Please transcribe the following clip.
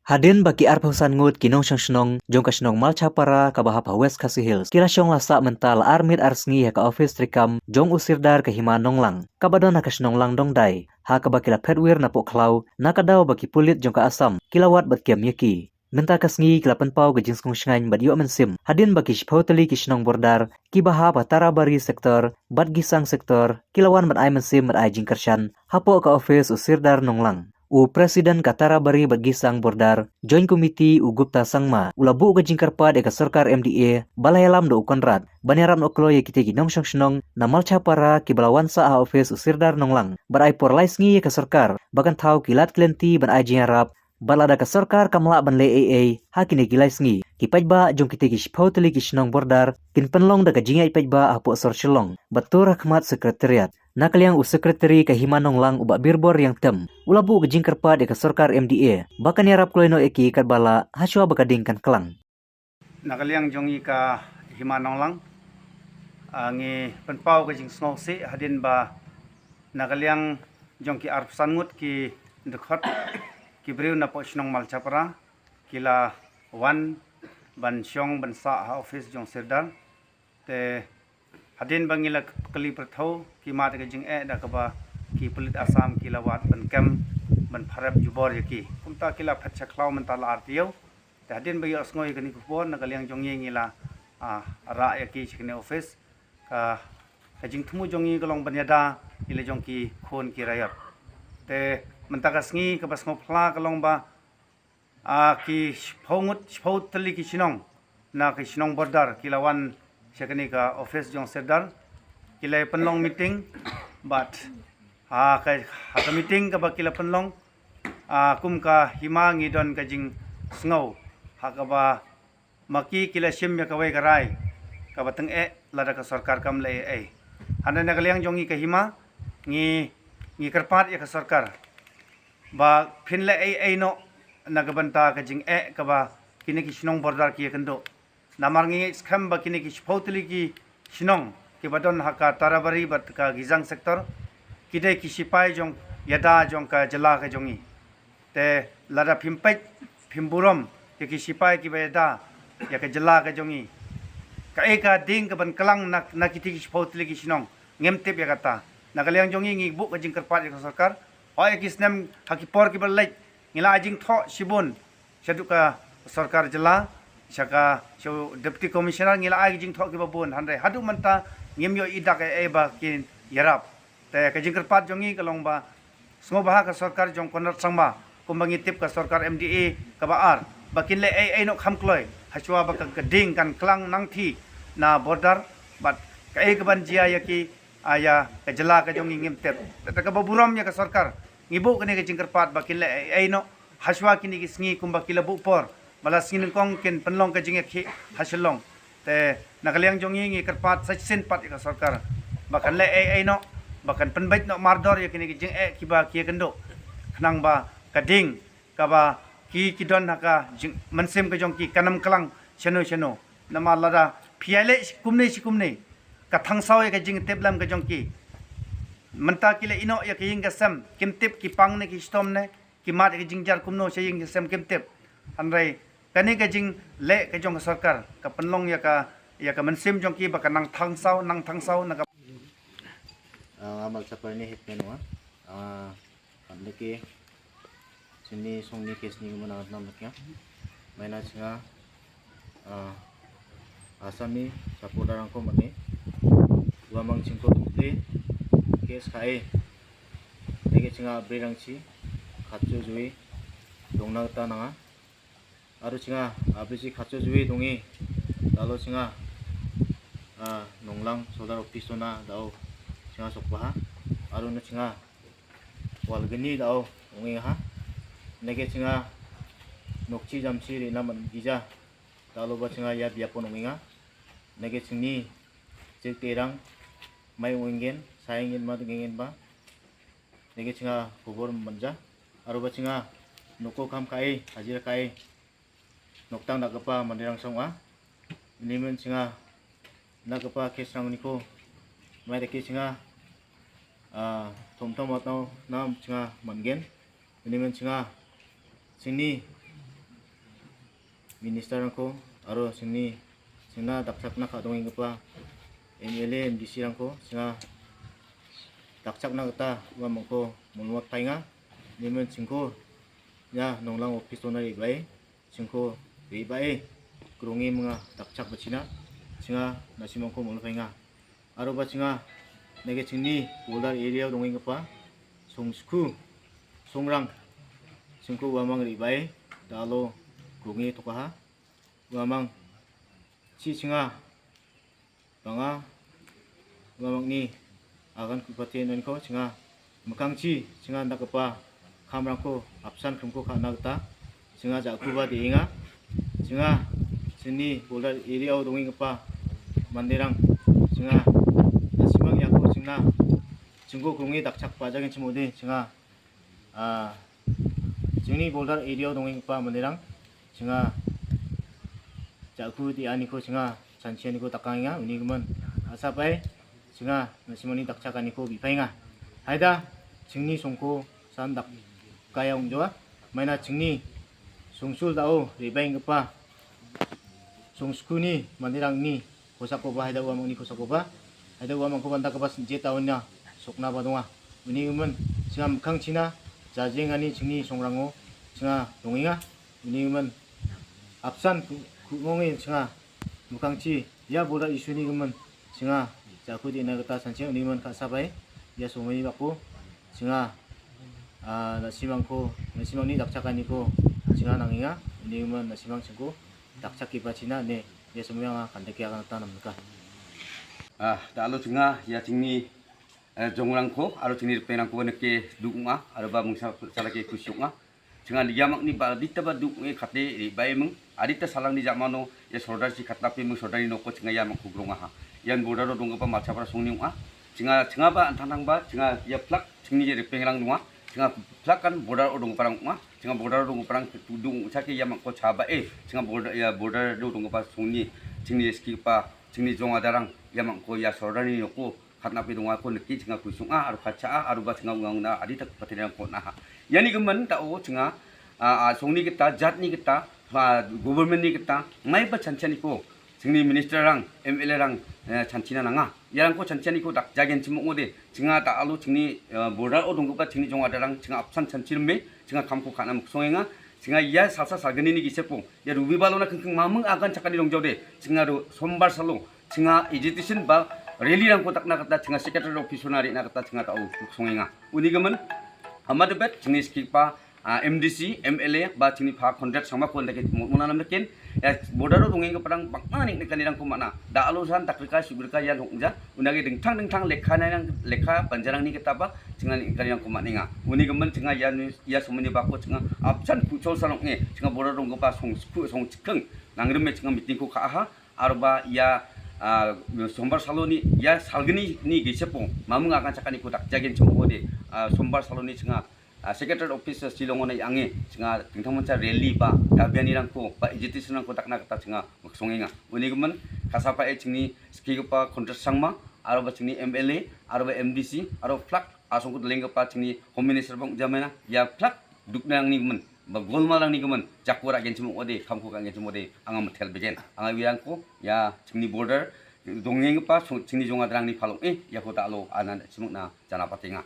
Hadin bagi arpausan ngut kinong shnong jong ka shnong malchapara ka bahapa West Khasi Hills. Kila syong lasa mental armit arsngi ha ka office trikam jong usirdar ka hima nonglang. Kabadon ha ka shnong lang dong dai. Ha ka bakila petwir na po klaw na kadaw bagi pulit jong ka asam. Kilawat bat kiam yaki. Menta kasngi kila penpau ke jingskong shngain bad yo mensim. Hadin bagi shpautali ki shnong bordar ki bahapa tarabari sektor bad gisang sektor kilawan bad ai mensim bad ai jingkershan hapo ka office usirdar nonglang. Presiden Katara Bari Bergisang Bordar, Joint Committee Gupta Sangma, ulabu ke jingkarpad eka Sarkar MDA, balayalam do konrad, banyaram oklo ye kiti ginong shnong na malchapara ki balawan sa office usirdar nonglang, barai por laisngi ke Sarkar, bahkan tau kilat klenti ban ai jingarap, balada ke Sarkar kamla ban le AA, hakini gilaisngi, ki pajba jong kiti ki shpautali ki shnong bordar, kin penlong da ka jingai pajba apo sor shilong, batur rahmat sekretariat. Nakaliang sekretari ke Himanong lang ubak birbor yang tem. Ulabu ke jingkerpa de ke Sarkar MDA. Bahkan yarap kloino eki kat bala haswa bakading kan kelang. Nakaliang jongi ka Himanong lang. Ngi penpau ke jing snong si hadin ba nakaliang jong ki arp sangut ki dekhot ki briu na po shnong malchapra kila wan ban syong ban sa ha office jong sirdar te hadin bangila kali perthau ki mat ke jing da ka ba ki pulit asam kila wat ban kem ban pharap jubor yaki kumta kila phatcha klaw mental artio te hadin bagi osngoi kani kupon nakaliang jongi ngila ra yaki chikne office ka jing thumu jongi kalong banyada ile jongki khon ki rayat te mentakasngi ka basngo phla kalong ba ki phongut tali ki sinong na ki sinong bordar kilawan sekani ka office jong serdar kila penlong meeting but ka meeting ka ba kila penlong kum ka hima ngidon ka jing sngow ha ka ba maki kila sim ya ka wai garai ka bateng lada ka sarkar kam le handa na kaliang jongi ka hima ngi karpat ya ka sarkar ba phinle no nagabanta ka jing ka ba kini ki sinong bordar ki kendo namar ngi skam ba kini ki shpautli ki sinong ki badon haka tarabari bat ka gizang sektor kidai ki sipai jong yada jong ka jala ka jongi te lada phimpai phimburom ki sipai ki beda ya ka jala ka jongi ka ding ka ban kalang na kiti ki shpautli ki sinong ngemtip ya kata nakaliang jongi ngi bu ka jing karpat ya ka sarkar hoy ki snem hakipor ki balai ngila ajing tho sibun shaduka sarkar jala shaka so deputy commissioner ngila ai jing tho ki babun handai hadu manta ngemyo idak ba kin yarap te ka jing karpat jongi kalong ba sngo baha ka sarkar jong konrat sangba kumbangi tip ka sarkar MDA ka baar bakin le no khamkloi haswa ba ka ding kan klang nangthi na border bat ka ka ban jia yaki aya ka jala ka jongi ngemtep ta ka baburam ya ka sarkar ngibu kini ke jingkerpat bakile no haswa kini kisngi kumba kila bupor balas ngin kong ken penlong ke jinge khi hasilong te nakaliang jongi ngi kerpat sachin pat ka sarkar bakan le no bakan penbait no mardor ya kini ke jing kiba ki kendo khnang ba kading ka ba ki kidon haka mensim ke jongki kanam kalang cheno nama lada phiale kumne ka thangsaw ya ke jing teblam ke jongki menta kile ino ya ke ying gasam kimtip ki pang ne ki stom ne ki mat ke jingjar kumno se ying gasam kimtip anrai kani ke jing le ke jong sarkar ka penlong ya ka mensim jong ki ba nang thangsaw na ka amal sapar ni hit menwa andike sini songni kesni mana namanya maina singa asami sapodarang ko mani lamang singko tukte kes kai nege singa berangchi khatcho jui dongna ta nanga aru singa abisi khatcho jui dongi dalo singa nonglang sodar office na dao singa sokbaha aru na singa walgani dao ongi ha nege singa nokchi jamsi rina man gija dalo ba singa ya biapon ongi nege singni terang mai wingen saingin mad ngingin ba nege singa kubur manja aru ba singa noko kam kai hajira kai noktang nagapa mandirang songa nimen singa nagapa kesang niko mai deke singa tomtom atau nam singa mangen nimen singa sini minister랑코 아로 승리 승나 dakchakna kadongenggipa MLA MDC-rangko singa dakchakna gita uamangko molmat painga nimen singko ya nonglang office owner ibai singko ibai krongi mga dakchak bachina singa nasimangko molmat painga aro ba singa nege singni boldar area dongenggipa songsku songrang singko uamang ibai dalo krongi tokaha uamang si singa banga uamangni agan kupatin ko singa mekangci singa nakapa kamrangko absan krumko kana gita singa jakuba diinga singa sini bola area donging pa manderang singa nasimang yako singa jinggo krungi dakchak pajagin chimode singa jingni bola area donging pa manderang singa jaku di aniko singa sanchianiko takanginga uniguman asapai singa nasimani dakchakaniko bipainga haida jingni songko san dak kaya ungjoa maina jingni songsul dao ribaingpa songskuni mandirangni kosakoba haida uamangni kosakoba haida uamangko banta kapas je tahunnya sokna badonga uniguman singa mukang china jajengani jingni songrango singa donginga uniguman absan kumongi singa mukangci ya bola isuni gemen singa jaku di nagata sanche uniman kasabai ya somai baku singa nasimangni dakchakaniko singa nanginga uniman nasimang singko dakchaki bachina ne ya semua kandeki akan tanamka dalo singa ya singni jongrangko aro singni penangko neke dukunga aro ba mungsa salake kusyunga singa liyamak ni ba dita ba dukunge khate baimung adita salang di jamano ya sodar si katapi mung sodari noko singa ya makugronga ha yan bodaro dongpa machapara songniunga singa ba antanang ba singa ya plak singni je pengrang nuwa singa plak kan bodar odong parang ma singa bodar odong parang tudung sake ya makko chaba singa bodar dongpa songni singni ski pa singni jonga darang ya makko ya sodari noko khatnapi donga ko neki singa kusunga aro kacha aro ba singa ungangna adita patirang ko na ha yani gemen tao singa songni kita jatni kita government ni kita mai ba chanchani ko singni minister rang MLA rang chanchina nanga yarang ko chanchani ko dak jagen chimong ode singa ta alu singni border odong ko singni jong adarang singa absan chanchirme singa kamko kana muksongenga singa ya salsa sagani ni gisepo ya rubi balona kengkeng mameng akan cakani dongjode singa ru sombar salo singa agitation ba rally rang ko takna kata singa secretary office nari na kata singa ta muksongenga unigemen amadebet singni skipa MDC, MLA, ba sini pak kontrak sama ko ndake munanam nakin ya bodaro dongeng ke parang bangmanik nekanirang ko mana da alusan takrika sugurka yan hongja unagi dengtang lekha panjarang ni kitaba singa nekanirang ko maninga uni gemen singa ya someni bako singa absan pucol salonge singa bodaro dong pa song chikeng nangreme singa meeting ko kha arba ya sombar saloni ya salgeni ni gisepo mamung akan cakani ko dak jagen chomode sombar saloni singa secretary office silongona yange singa tingtangmoncha rally ba dabianirangko ba agitation-rangko dakna kata singa muksongenga unigemen kasapae singni skigpa kontrak sangma aro ba singni MLA aro ba MDC aro flak asongko lengpa singni home minister bang jamena ya flak duknang ni gemen ba golmalang ni gemen jakura gen chimong ode kamko kan gen chimode anga metel begen anga wirangko ya singni border dongengpa singni jongadrang ni phalong ya kota alo anan chimong na jana patenga